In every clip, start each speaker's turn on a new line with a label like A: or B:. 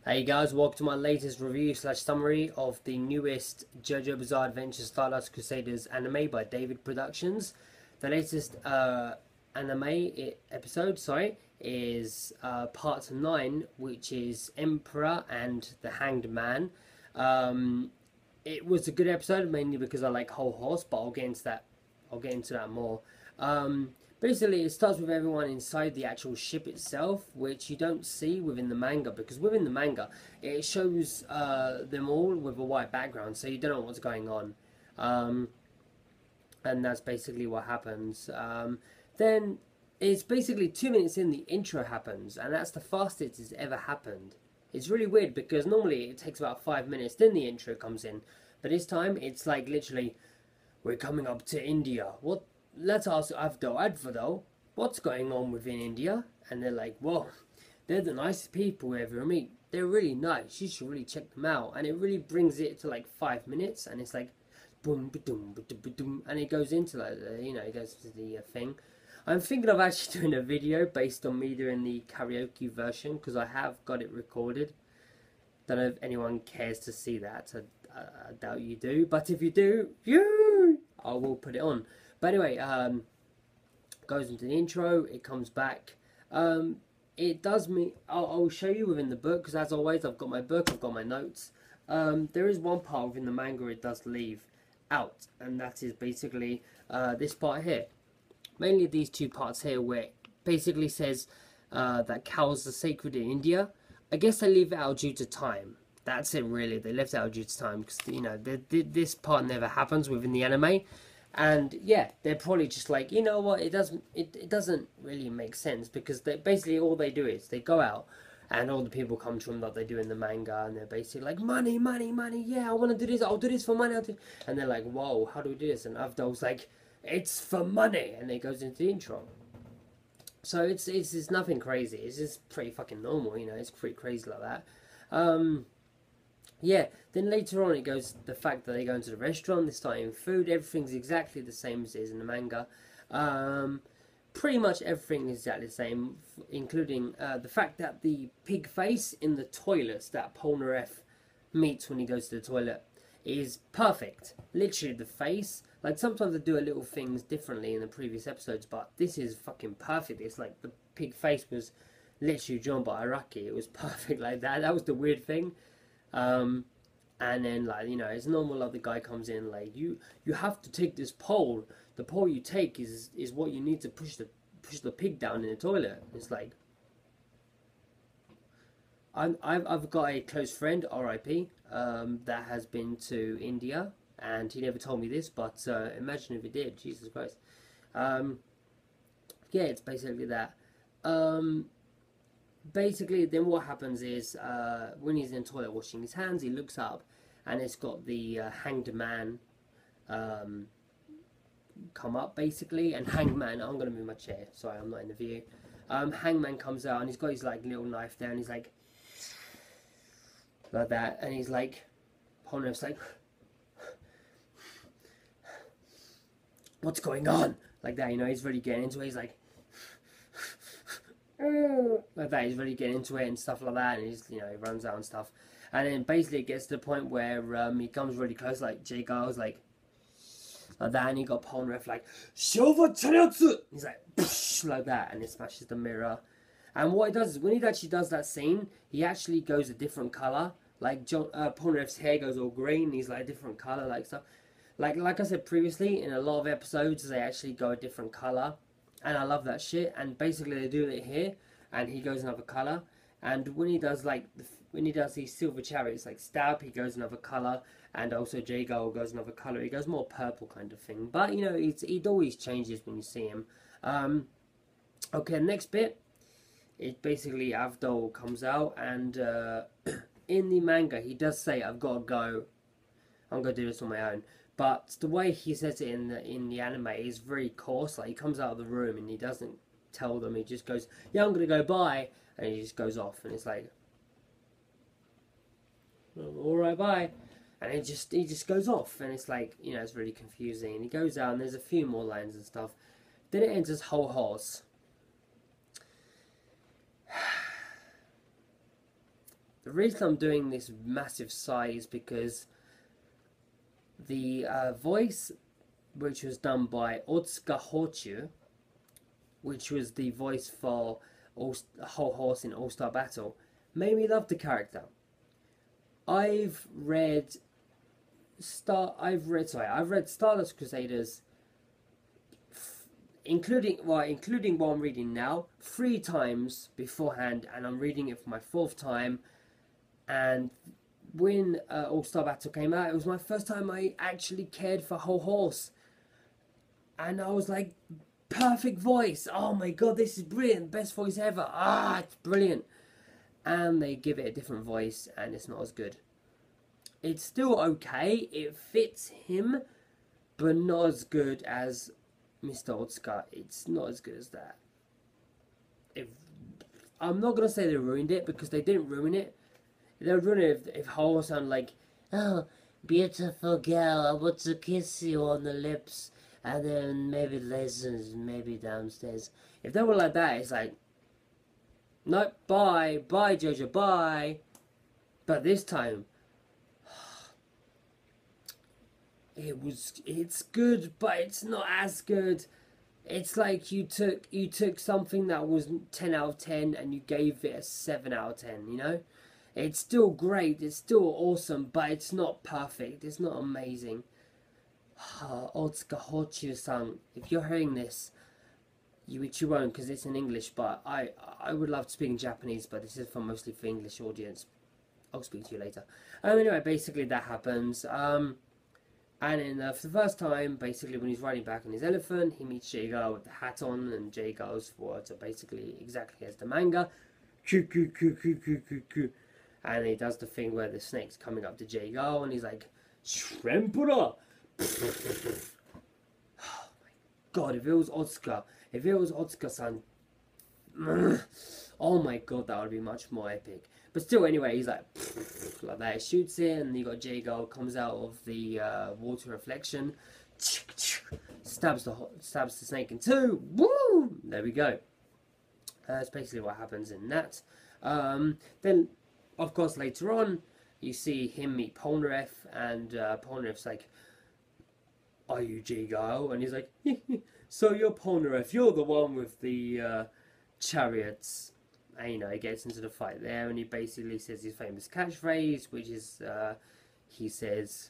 A: Hey guys, welcome to my latest review slash summary of the newest JoJo Bizarre Adventure StarDust Crusaders anime by David Productions. The latest episode, is part 9, which is Emperor and the Hanged Man. It was a good episode, mainly because I like Whole Horse, but I'll get into that more. Basically, it starts with everyone inside the actual ship itself, which you don't see within the manga, because within the manga, it shows them all with a white background, so you don't know what's going on. And that's basically what happens. Then, it's basically 2 minutes in, the intro happens, and that's the fastest it's ever happened. It's really weird, because normally it takes about 5 minutes, then the intro comes in. But this time, it's like literally, we're coming up to India. What? Let's ask Advado, what's going on within India? And they're like, whoa, they're the nicest people we ever meet. They're really nice. You should really check them out. And it really brings it to like 5 minutes, and it's like, boom, ba-doom, ba-doom, and it goes into like, it goes to the thing. I'm thinking of actually doing a video based on me doing the karaoke version, because I have got it recorded. Don't know if anyone cares to see that. I doubt you do. But if you do, I will put it on. But anyway, goes into the intro, it comes back. It does me. I'll show you within the book, because as always, I've got my book, I've got my notes. There is one part within the manga it does leave out, and that is basically this part here. Mainly these two parts here, where it basically says that cows are sacred in India. I guess they leave it out due to time. That's it, really. They left it out due to time, because this part never happens within the anime. And yeah, they're probably just like, you know what, it doesn't really make sense, because basically all they do is they go out and all the people come to them like they do in the manga, and they're basically like, money, money, money, yeah, I want to do this, I'll do this for money, and they're like, whoa, how do we do this? And Avdol's like, it's for money, and it goes into the intro. So it's nothing crazy, it's just pretty fucking normal, it's pretty crazy like that. Yeah, then later on it goes the fact that they go into the restaurant, they start eating food, everything's exactly the same as it is in the manga. Pretty much everything is exactly the same, including the fact that the pig face in the toilets that Polnareff meets when he goes to the toilet is perfect. Literally the face, like sometimes they do a little things differently in the previous episodes, but this is fucking perfect. It's like the pig face was literally drawn by Araki, it was perfect like that. That was the weird thing. And then like, it's normal, like the guy comes in like, you have to take this pole. The pole you take is what you need to push the pig down in the toilet. It's like, I've got a close friend, R.I.P. That has been to India, and he never told me this, but imagine if he did. Jesus Christ. Yeah, it's basically that. Basically, then what happens is, when he's in the toilet washing his hands, he looks up, and it's got the Hanged Man come up, basically. And Hanged Man, I'm going to move my chair, sorry, I'm not in the view. Hangman comes out, and he's got his like little knife there, and he's like that, and he's like, Polnareff's like, what's going on? Like that, he's really getting into it, he's like that, he's really getting into it and stuff like that, and he's, he runs out and stuff, and then basically it gets to the point where he comes really close, like J-Girl's like that, and he got Polnareff like, he's like that, and it smashes the mirror. And what he does is, when he actually does that scene, he actually goes a different colour, like Polnareff's hair goes all green, he's like a different colour, like stuff. Like I said previously, in a lot of episodes they actually go a different colour. And I love that shit, and basically they do it here, and he goes another colour. And when he does these silver chariots like Stab, he goes another colour, and also J-Girl goes another colour. He goes more purple kind of thing, but it always changes when you see him. Okay, next bit, it basically Avdol comes out, and in the manga he does say, I've got to go, I'm going to do this on my own. But the way he says it in the anime is very coarse. Like, he comes out of the room and he doesn't tell them. He just goes, yeah, I'm going to go bye. And he just goes off. And it's like, alright, bye. And he just goes off. And it's like, it's really confusing. And he goes out and there's a few more lines and stuff. Then it enters Whole Horse. The reason I'm doing this massive sigh is because the voice, which was done by Otsuka Hochu, which was the voice for Whole Horse in All Star Battle, made me love the character. I've read StarDust Crusaders, including what I'm reading now, 3 times beforehand, and I'm reading it for my 4th time. And when All Star Battle came out, it was my first time I actually cared for Whole Horse, and I was like, perfect voice. Oh my god, this is brilliant. Best voice ever. Ah, it's brilliant. And they give it a different voice, and it's not as good. It's still okay. It fits him, but not as good as Mr. Otsuka. It's not as good as that. I'm not going to say they ruined it, because they didn't ruin it. They would ruin it if Whole sounded like, oh, beautiful girl, I want to kiss you on the lips. And then maybe lessons, maybe downstairs. If they were like that, it's like, nope, bye, JoJo, bye. But this time, it's good, but it's not as good. It's like you took something that was 10 out of 10 and you gave it a 7 out of 10, you know? It's still great, it's still awesome, but it's not perfect, it's not amazing. Otsuka Hochu-san, if you're hearing this, which you won't because it's in English, but I would love to speak in Japanese, but this is mostly for English audience. I'll speak to you later. Anyway, basically that happens. And then for the first time, basically when he's riding back on his elephant, he meets J-Girl with the hat on, and J-Girl's words are basically exactly as the manga. And he does the thing where the snake's coming up to J-Girl, and he's like, Shrimpura! Oh my god, if it was Otsuka-san, oh my god, that would be much more epic. But still, anyway, he's like that, he shoots it, and you got J-Girl comes out of the water reflection, stabs the snake in 2, woo! There we go. That's basically what happens in that. Then, of course, later on, you see him meet Polnareff, and Polnareff's like, are you J-Girl? And he's like, so you're Polnareff, you're the one with the chariots. And, you know, he gets into the fight there, and he basically says his famous catchphrase, which is, he says,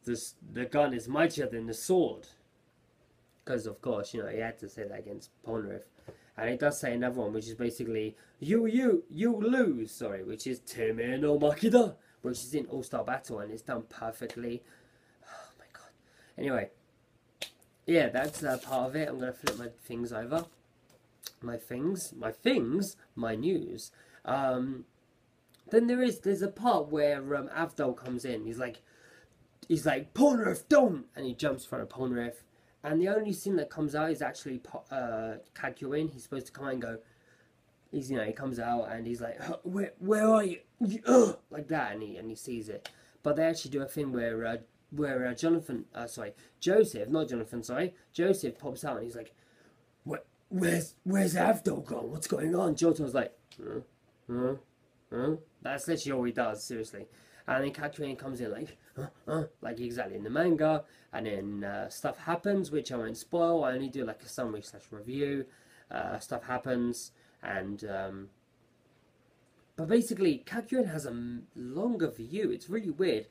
A: the gun is mightier than the sword. Because, of course, you know, he had to say that against Polnareff. And he does say another one, which is basically, you lose, sorry, which is Teme no Makida, which is in All-Star Battle, and it's done perfectly. Oh my god. Anyway, yeah, that's part of it. I'm going to flip my things over. My news. Then there's a part where Avdol comes in. He's like, Polnareff, don't! And he jumps in front of Polnareff. And the only scene that comes out is actually Kakuin. He's supposed to come out and go. He comes out and he's like, where are you? Like that, and he sees it. But they actually do a thing where Joseph pops out and he's like, where's Avdol gone? What's going on? Joto's like, That's literally all he does, seriously. And then Kakuin comes in like exactly in the manga, and then stuff happens, which I won't spoil. I only do like a summary / review. Stuff happens, and but basically Kakuin has a longer view. It's really weird.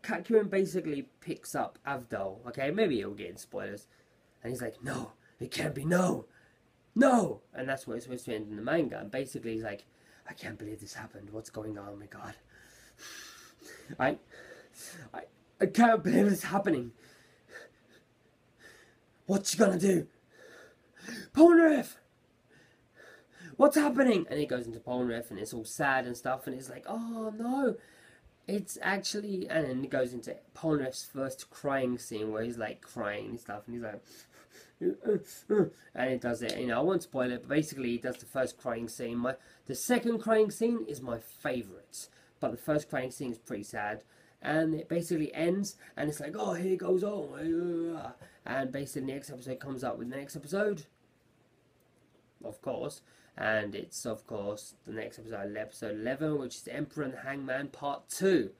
A: Kakuin basically picks up Avdol. Okay, maybe it'll get in spoilers, and he's like, no, it can't be, no, and that's what it's supposed to end in the manga. And basically he's like, I can't believe this happened. What's going on? Oh my god. I can't believe it's happening. What you gonna do? Polnareff! What's happening? And he goes into Polnareff and it's all sad and stuff, and it's like, oh no. It's actually, and then he goes into Polnareff's first crying scene where he's like crying and stuff, and he's like, and it does it, I won't spoil it, but basically he does the first crying scene. The second crying scene is my favourite, but the first crying scene is pretty sad, and it basically ends, and it's like, oh, here goes on, and basically the next episode comes up with the next episode, of course, and it's of course the next episode, episode 11, which is Emperor and Hangman Part 2,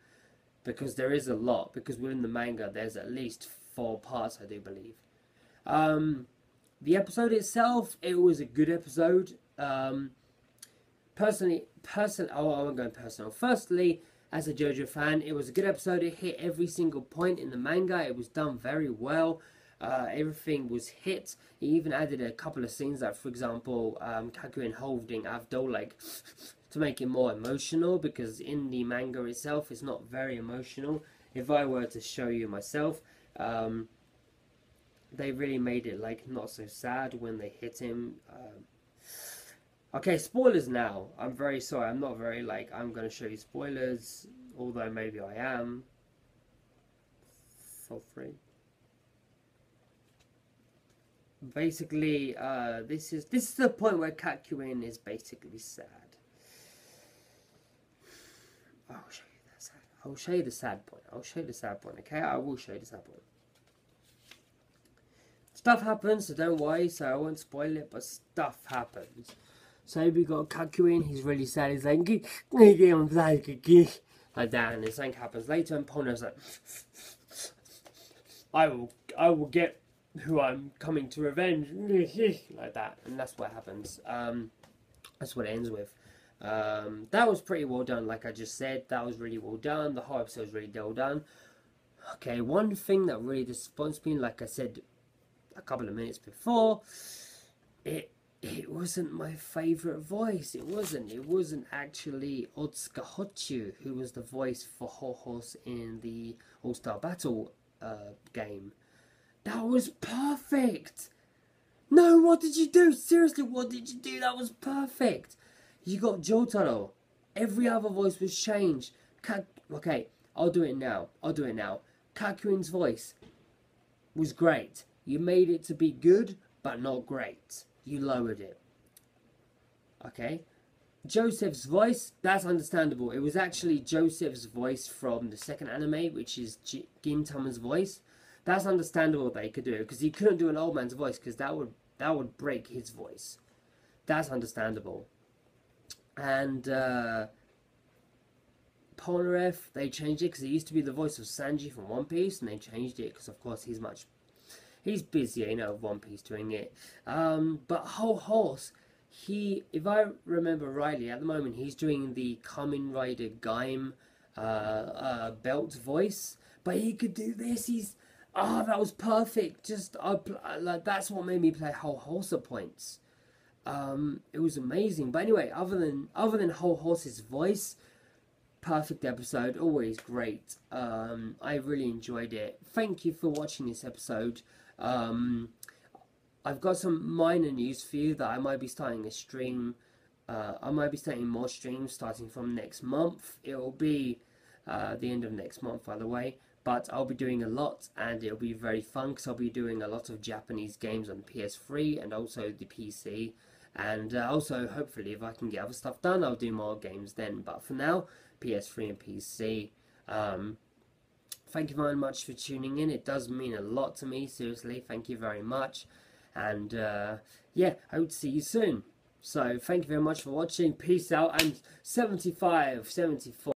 A: because there is a lot, because within the manga there's at least 4 parts, I do believe. The episode itself, it was a good episode. Personally, I'm going personal. Firstly, as a JoJo fan, it was a good episode. It hit every single point in the manga. It was done very well. Everything was hit. He even added a couple of scenes, like for example, Kakuen holding Avdol, like to make it more emotional, because in the manga itself, it's not very emotional. If I were to show you myself, they really made it like not so sad when they hit him. Okay, spoilers now. I'm very sorry. I'm not very like, I'm going to show you spoilers, although maybe I am. For free. Basically, this is the point where Kakuen is basically sad. I'll show you that sad. I'll show you the sad point. I'll show you the sad point. Okay, I will show you the sad point. Stuff happens, so don't worry. So I won't spoil it, but stuff happens. So we got Kakuen, he's really sad, he's like, like that, and then something happens later, and Pono's like, I will get who I'm coming to revenge, like that, and that's what happens. That's what it ends with. That was pretty well done, like I just said, that was really well done, the whole episode was really well done. Okay, one thing that really disappoints me, like I said a couple of minutes before, it wasn't my favourite voice. It wasn't actually Otsuka Hochu, who was the voice for Ho-Horse in the All-Star Battle game. That was perfect! No, what did you do? Seriously, what did you do? That was perfect! You got Jotaro. Every other voice was changed. Okay, I'll do it now. Kakuin's voice was great. You made it to be good, but not great. You lowered it. Okay. Joseph's voice, that's understandable. It was actually Joseph's voice from the second anime, which is Gintama's voice. That's understandable that he could do it, because he couldn't do an old man's voice, because that would break his voice. That's understandable. And Polnareff, they changed it, because he used to be the voice of Sanji from One Piece, and they changed it, because of course he's busier, you know, One Piece doing it. But Ho-Horse, if I remember rightly, at the moment he's doing the Kamen Rider Gaim belt voice. But he could do this. That was perfect. Like that's what made me play Ho-Horse at points. It was amazing. But anyway, other than Ho-Horse's voice, perfect episode, always great. I really enjoyed it. Thank you for watching this episode. I've got some minor news for you, that I might be starting a stream. I might be starting more streams starting from next month. It will be the end of next month, by the way. But I'll be doing a lot, and it'll be very fun, because I'll be doing a lot of Japanese games on PS3 and also the PC. And also, hopefully, if I can get other stuff done, I'll do more games then. But for now, PS3 and PC. Thank you very much for tuning in. It does mean a lot to me, seriously. Thank you very much. And yeah, I hope to see you soon. So thank you very much for watching. Peace out. And 75, 74.